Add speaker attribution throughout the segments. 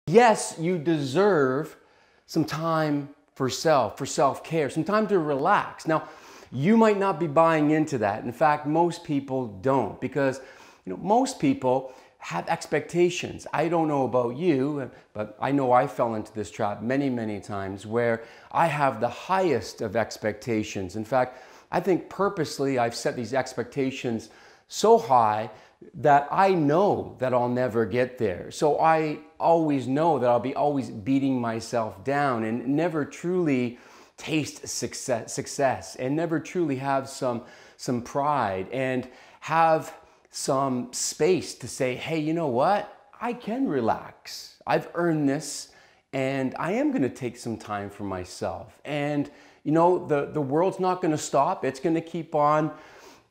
Speaker 1: Yes, you deserve some time for self-care, some time to relax. Now, you might not be buying into that. In fact, most people don't, because most people have expectations. I don't know about you, but I know I fell into this trap many, many times where I have the highest of expectations. In fact, I think purposely I've set these expectations so high that I know that I'll never get there. So I always know that I'll be always beating myself down and never truly taste success and never truly have some pride and have some space to say, hey, you know what? I can relax. I've earned this and I am going to take some time for myself. And the world's not going to stop. It's going to keep on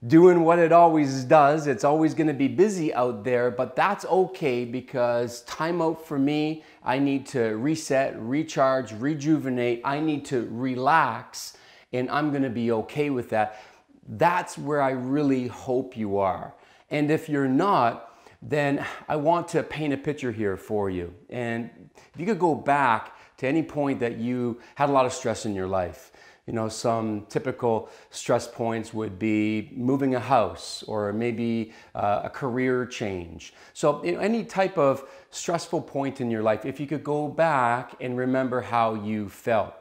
Speaker 1: doing what it always does. It's always going to be busy out there, but that's okay, because time out for me, I need to reset, recharge, rejuvenate. I need to relax, and I'm going to be okay with that. That's where I really hope you are. And if you're not, then I want to paint a picture here for you. And if you could go back to any point that you had a lot of stress in your life. Some typical stress points would be moving a house, or maybe a career change. So any type of stressful point in your life, if you could go back and remember how you felt.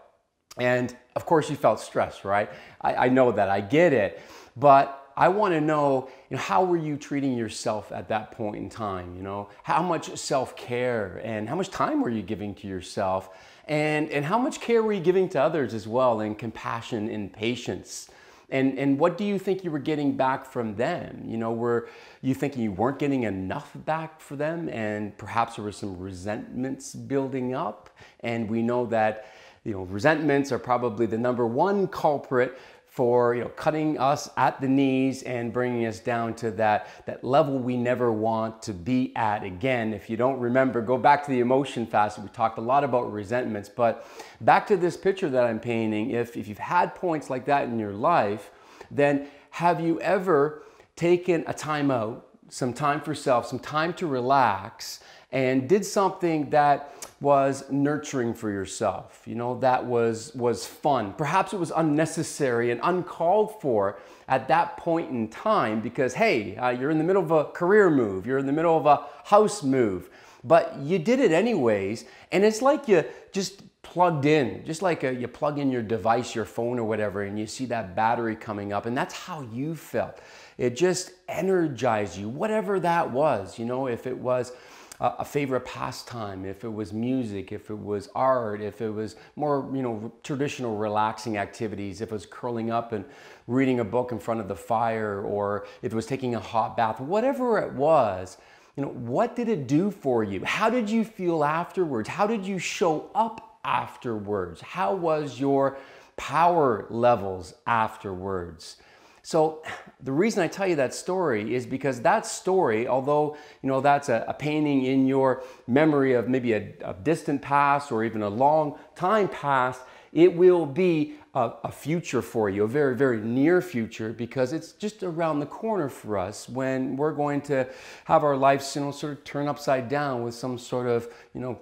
Speaker 1: And of course you felt stress, right? I know that, I get it. But I want to know, how were you treating yourself at that point in time? How much self-care and how much time were you giving to yourself? And how much care were you giving to others as well, and compassion and patience? And what do you think you were getting back from them? Were you thinking you weren't getting enough back for them, and perhaps there were some resentments building up? And we know that resentments are probably the #1 culprit for cutting us at the knees and bringing us down to that level we never want to be at again. If you don't remember, go back to the emotion facet. We talked a lot about resentments, but back to this picture that I'm painting. If you've had points like that in your life, then have you ever taken a time out, some time for self, some time to relax, and did something that was nurturing for yourself, that was fun? Perhaps it was unnecessary and uncalled for at that point in time, because hey, you're in the middle of a career move, you're in the middle of a house move, but you did it anyways, and it's like you just plugged in, just like you plug in your device, your phone or whatever, and you see that battery coming up, and that's how you felt. It just energized you, whatever that was, if it was a favorite pastime, if it was music, if it was art, if it was more, traditional relaxing activities, if it was curling up and reading a book in front of the fire, or if it was taking a hot bath, whatever it was, what did it do for you? How did you feel afterwards? How did you show up afterwards? How was your power levels afterwards? So the reason I tell you that story is because that story, although that's a painting in your memory of maybe a distant past or even a long time past, it will be a future for you, a very, very near future, because it's just around the corner for us when we're going to have our lives sort of turn upside down with some sort of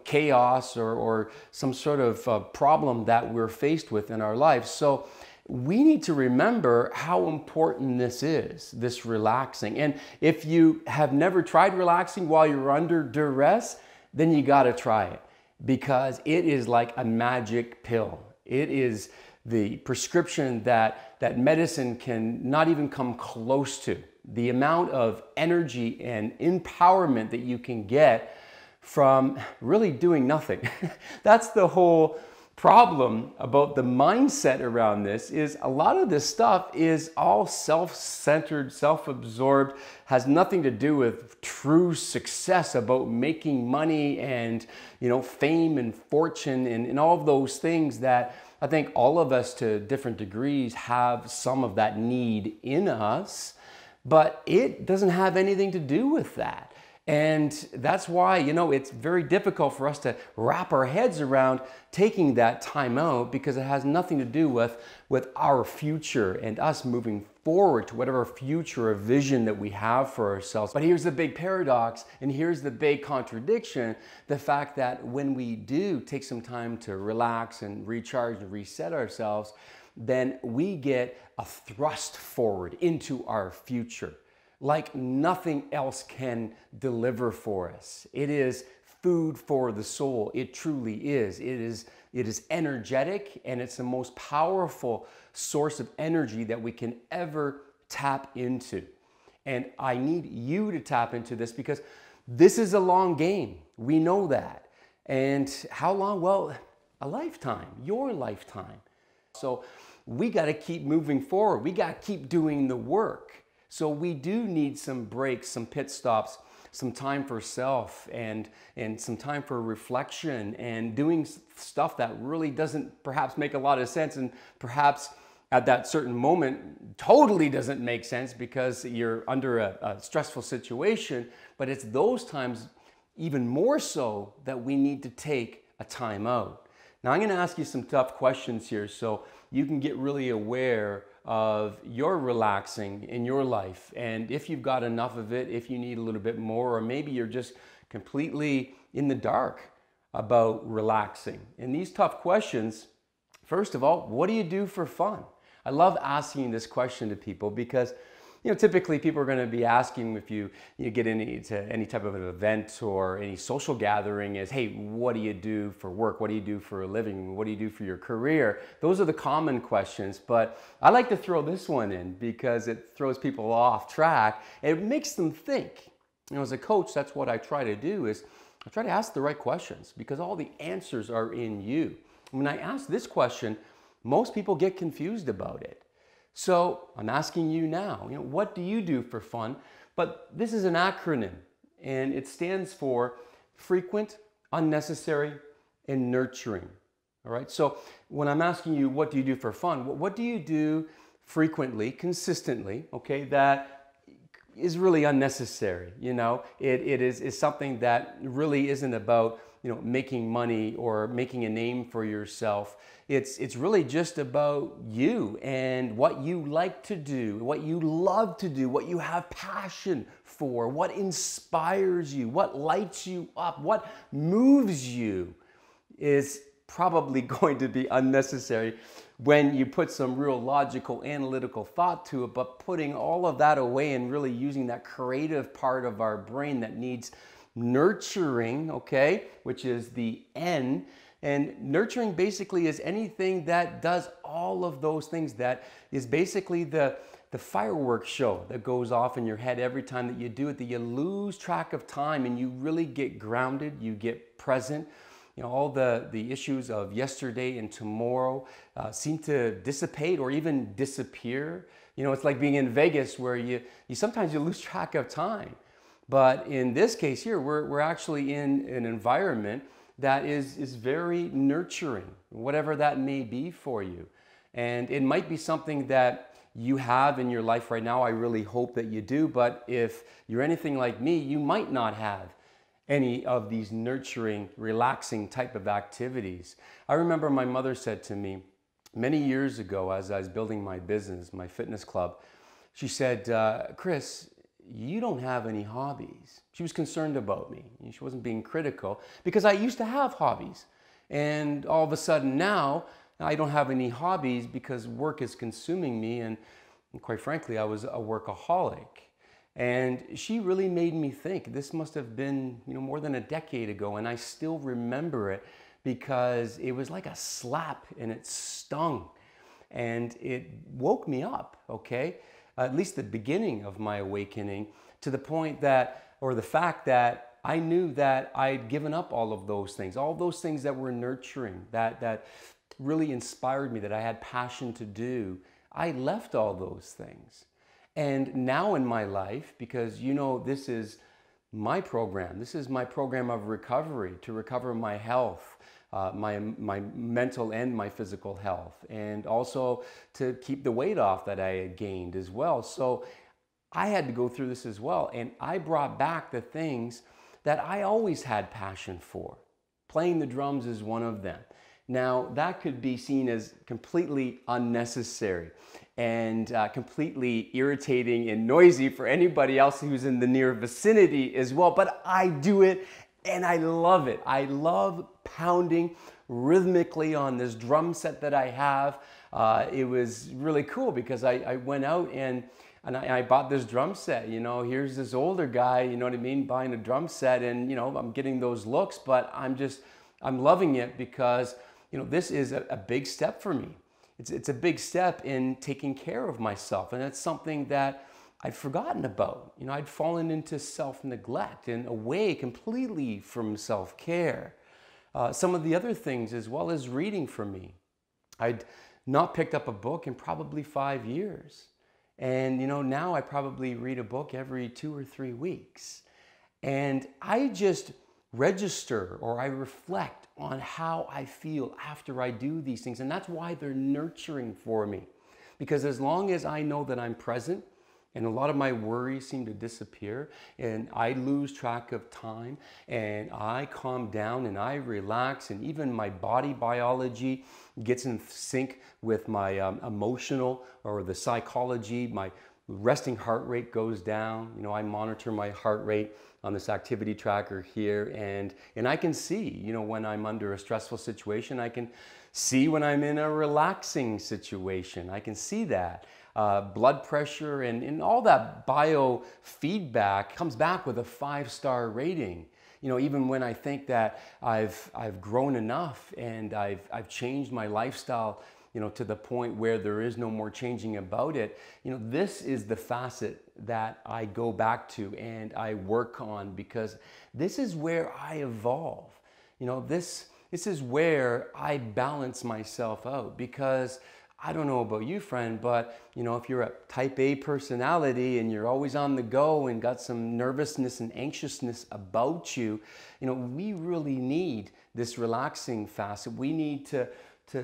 Speaker 1: chaos or some sort of problem that we're faced with in our lives. So we need to remember how important this is, this relaxing. And if you have never tried relaxing while you're under duress, then you got to try it, because it is like a magic pill. It is the prescription that medicine can not even come close to. The amount of energy and empowerment that you can get from really doing nothing. That's the whole problem about the mindset around this, is a lot of this stuff is all self-centered, self-absorbed, has nothing to do with true success, about making money and fame and fortune and all of those things that I think all of us to different degrees have some of that need in us, but it doesn't have anything to do with that. And that's why, it's very difficult for us to wrap our heads around taking that time out, because it has nothing to do with our future and us moving forward to whatever future or vision that we have for ourselves. But here's the big paradox, and here's the big contradiction: the fact that when we do take some time to relax and recharge and reset ourselves, then we get a thrust forward into our future like nothing else can deliver for us. It is food for the soul. It truly is. It is energetic, and it's the most powerful source of energy that we can ever tap into. And I need you to tap into this, because this is a long game. We know that. And how long? Well, a lifetime, your lifetime. So we got to keep moving forward. We got to keep doing the work. So we do need some breaks, some pit stops, some time for self, and some time for reflection, and doing stuff that really doesn't perhaps make a lot of sense, and perhaps at that certain moment totally doesn't make sense because you're under a stressful situation. But it's those times even more so that we need to take a time out. Now I'm going to ask you some tough questions here so you can get really aware of your relaxing in your life, and if you've got enough of it, if you need a little bit more, or maybe you're just completely in the dark about relaxing. And these tough questions, first of all, what do you do for fun? I love asking this question to people because typically people are going to be asking, if you get into any type of an event or any social gathering, is, hey, what do you do for work? What do you do for a living? What do you do for your career? Those are the common questions, but I like to throw this one in because it throws people off track. It makes them think. As a coach, that's what I try to do, is I try to ask the right questions, because all the answers are in you. When I ask this question, most people get confused about it. So I'm asking you now, what do you do for fun? But this is an acronym, and it stands for frequent, unnecessary, and nurturing. All right. So when I'm asking you, what do you do for fun? What do you do frequently, consistently? Okay. That is really unnecessary. It is something that really isn't about, making money or making a name for yourself. It's really just about you and what you like to do, what you love to do, what you have passion for, what inspires you, what lights you up, what moves you is probably going to be unnecessary when you put some real logical, analytical thought to it. But putting all of that away and really using that creative part of our brain that needs nurturing, okay, which is the N. And nurturing basically is anything that does all of those things, that is basically the fireworks show that goes off in your head every time that you do it, that you lose track of time and you really get grounded, you get present. All the issues of yesterday and tomorrow seem to dissipate or even disappear. It's like being in Vegas, where you sometimes you lose track of time. But in this case here, we're actually in an environment that is very nurturing, whatever that may be for you. And it might be something that you have in your life right now. I really hope that you do. But if you're anything like me, you might not have any of these nurturing, relaxing type of activities. I remember my mother said to me many years ago, as I was building my business, my fitness club, she said, Kris, you don't have any hobbies. She was concerned about me. She wasn't being critical, because I used to have hobbies. And all of a sudden now, I don't have any hobbies because work is consuming me. And quite frankly, I was a workaholic. And she really made me think. This must have been, more than a decade ago. And I still remember it because it was like a slap, and it stung. And it woke me up, okay? At least the beginning of my awakening, to the point that, or the fact that I knew that I'd given up all of those things that were nurturing, that really inspired me, that I had passion to do. I left all those things. And now in my life, because this is my program, this is my program of recovery, to recover my health, my mental and my physical health, and also to keep the weight off that I had gained as well. So I had to go through this as well, and I brought back the things that I always had passion for. Playing the drums is one of them. Now, that could be seen as completely unnecessary and completely irritating and noisy for anybody else who's in the near vicinity as well, but I do it and I love it. I love pounding rhythmically on this drum set that I have. It was really cool because I went out and I bought this drum set. You know, here's this older guy, you know what I mean, buying a drum set, and you know, I'm getting those looks, but I'm loving it because, you know, this is a big step for me. It's a big step in taking care of myself, and it's something that I'd forgotten about. You know, I'd fallen into self-neglect and away completely from self-care. Some of the other things, as well as reading for me. I'd not picked up a book in probably 5 years. And you know, now I probably read a book every 2 or 3 weeks. And I just register, or I reflect on how I feel after I do these things. And that's why they're nurturing for me. Because as long as I know that I'm present, and a lot of my worries seem to disappear, and I lose track of time, and I calm down and I relax, and even my body biology gets in sync with my emotional or the psychology. My resting heart rate goes down. You know, I monitor my heart rate on this activity tracker here, and I can see, you know, when I'm under a stressful situation. I can see when I'm in a relaxing situation. I can see that. Blood pressure and all that biofeedback comes back with a 5-star rating. You know, even when I think that I've grown enough and I've changed my lifestyle, you know, to the point where there is no more changing about it, you know, this is the facet that I go back to and I work on, because this is where I evolve. You know, this is where I balance myself out, because I don't know about you, friend, but you know, if you're a type A personality and you're always on the go and got some nervousness and anxiousness about you, you know, we really need this relaxing facet. We need to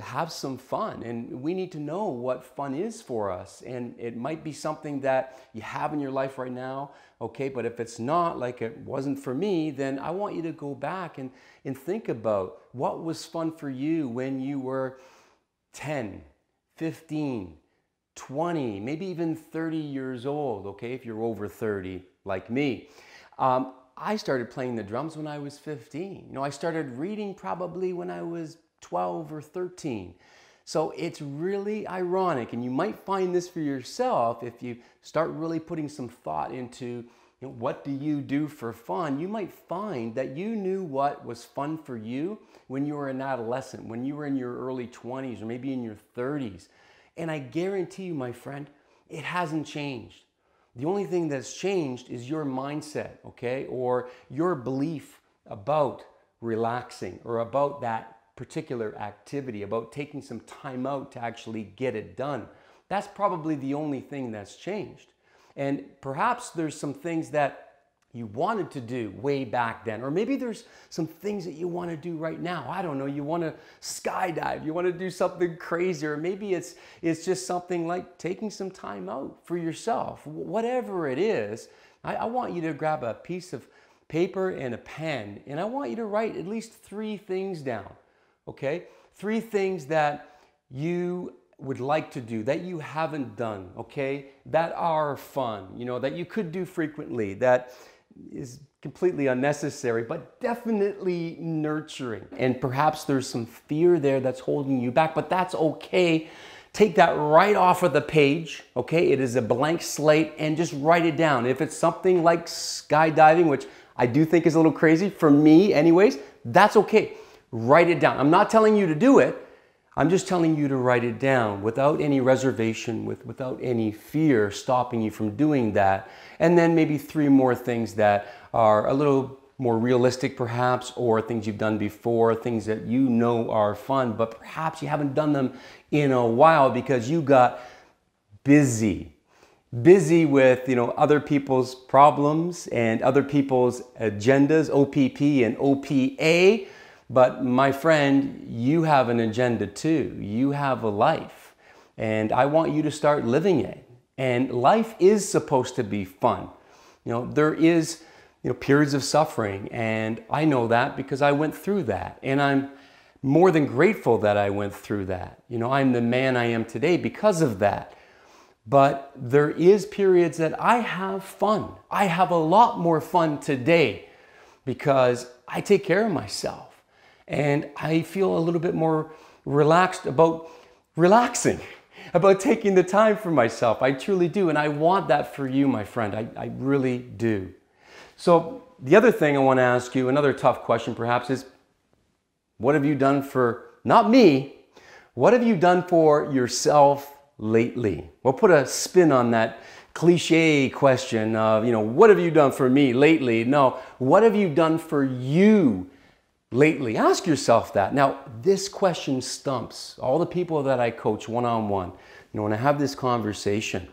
Speaker 1: have some fun, and we need to know what fun is for us. And it might be something that you have in your life right now, okay, but if it's not, like it wasn't for me, then I want you to go back and think about what was fun for you when you were 10, 15, 20, maybe even 30 years old, okay, if you're over 30 like me. I started playing the drums when I was 15. You know, I started reading probably when I was 12 or 13. So it's really ironic, and you might find this for yourself if you start really putting some thought into, you know, what do you do for fun? You might find that you knew what was fun for you when you were an adolescent, when you were in your early 20s or maybe in your 30s. And I guarantee you, my friend, it hasn't changed. The only thing that's changed is your mindset, okay? Or your belief about relaxing or about that particular activity, about taking some time out to actually get it done. That's probably the only thing that's changed. And perhaps there's some things that you wanted to do way back then, or maybe there's some things that you want to do right now. I don't know, you want to skydive, you want to do something crazy, or maybe it's just something like taking some time out for yourself. Whatever it is, I want you to grab a piece of paper and a pen, and I want you to write at least 3 things down, okay? 3 things that you would like to do, that you haven't done, okay? That are fun, you know, that you could do frequently, that is completely unnecessary, but definitely nurturing. And perhaps there's some fear there that's holding you back, but that's okay. Take that right off of the page, okay? It is a blank slate, and just write it down. If it's something like skydiving, which I do think is a little crazy for me anyways, that's okay. Write it down. I'm not telling you to do it. I'm just telling you to write it down without any reservation, without any fear stopping you from doing that. And then maybe 3 more things that are a little more realistic perhaps, or things you've done before, things that you know are fun, but perhaps you haven't done them in a while because you got busy with, you know, other people's problems and other people's agendas, OPP and OPA. But my friend, you have an agenda too. You have a life, and I want you to start living it. And life is supposed to be fun. There is, periods of suffering, and I know that because I went through that. And I'm more than grateful that I went through that. I'm the man I am today because of that. But there is periods that I have fun. I have a lot more fun today because I take care of myself. And I feel a little bit more relaxed about relaxing, about taking the time for myself. I truly do. And I want that for you, my friend. I really do. So the other thing I want to ask you, another tough question perhaps, is what have you done for, not me, what have you done for yourself lately? We'll put a spin on that cliche question of, what have you done for me lately? No, what have you done for you lately? Ask yourself that. Now, this question stumps all the people that I coach one-on-one. When I have this conversation,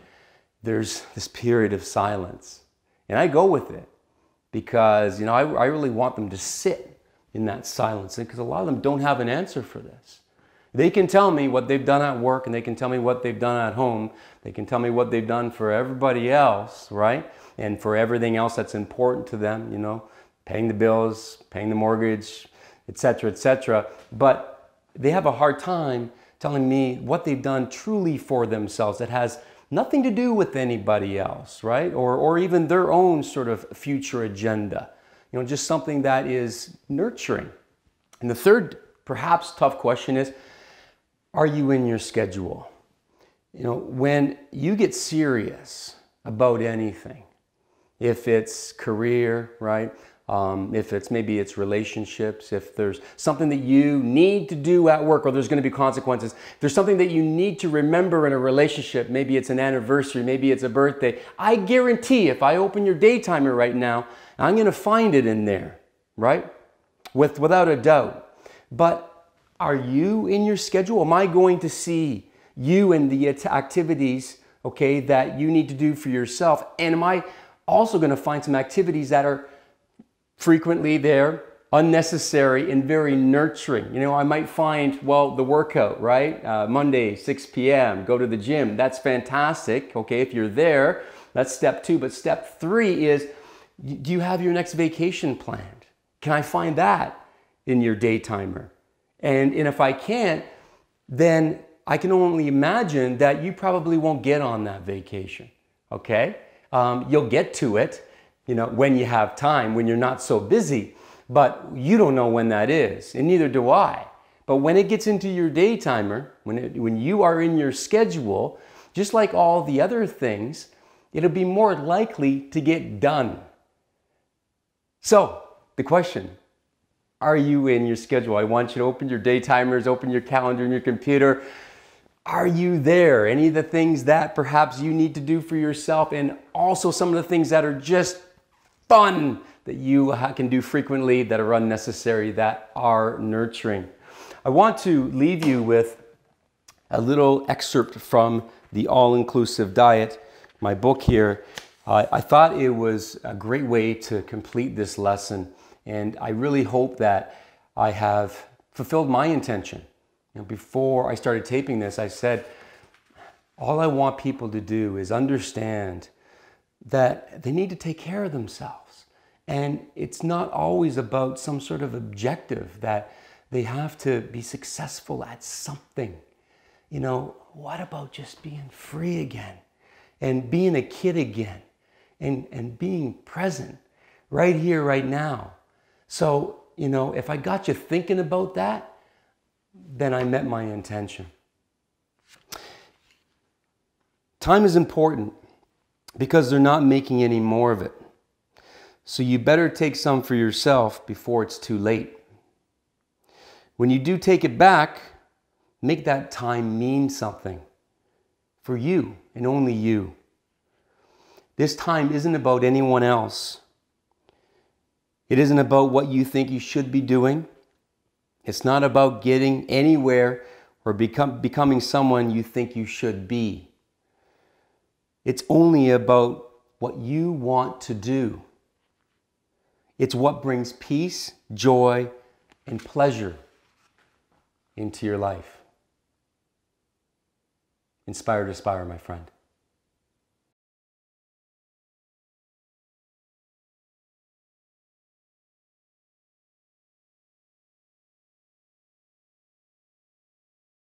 Speaker 1: there's this period of silence. And I go with it because, I really want them to sit in that silence, because a lot of them don't have an answer for this. They can tell me what they've done at work, and they can tell me what they've done at home. They can tell me what they've done for everybody else, right? And for everything else that's important to them, paying the bills, paying the mortgage, etc., etc. But they have a hard time telling me what they've done truly for themselves that has nothing to do with anybody else, right? Or even their own sort of future agenda. Just something that is nurturing. And the third, perhaps tough question is, are you in your schedule? When you get serious about anything, if it's career, right? If it's maybe it's relationships, if there's something that you need to do at work, or there's going to be consequences, if there's something that you need to remember in a relationship, maybe it's an anniversary, maybe it's a birthday, I guarantee if I open your day timer right now, I'm going to find it in there, right? Without a doubt. But are you in your schedule? Am I going to see you in the activities, okay, that you need to do for yourself? And am I also going to find some activities that are frequently there, unnecessary, and very nurturing? I might find, the workout, right? Monday, 6 p.m., go to the gym. That's fantastic, okay, if you're there. That's step 2. But step 3 is, do you have your next vacation planned? Can I find that in your day timer? And if I can't, then I can only imagine that you probably won't get on that vacation, okay? You'll get to it, when you have time, when you're not so busy, but you don't know when that is, and neither do I. But when it gets into your day timer, when you are in your schedule, just like all the other things, it'll be more likely to get done. So, the question, are you in your schedule? I want you to open your day timers, open your calendar in your computer. Are you there? Any of the things that perhaps you need to do for yourself, and also some of the things that are just fun that you can do frequently, that are unnecessary, that are nurturing. I want to leave you with a little excerpt from The All-Inclusive Diet, my book here. I thought it was a great way to complete this lesson. And I really hope that I have fulfilled my intention. Before I started taping this, I said, all I want people to do is understand that they need to take care of themselves. And it's not always about some sort of objective that they have to be successful at something. What about just being free again and being a kid again and being present right here, right now? So, if I got you thinking about that, then I met my intention. Time is important because they're not making any more of it. So you better take some for yourself before it's too late. When you do take it back, make that time mean something for you and only you. This time isn't about anyone else. It isn't about what you think you should be doing. It's not about getting anywhere or becoming someone you think you should be. It's only about what you want to do. It's what brings peace, joy, and pleasure into your life. Inspire to aspire, my friend.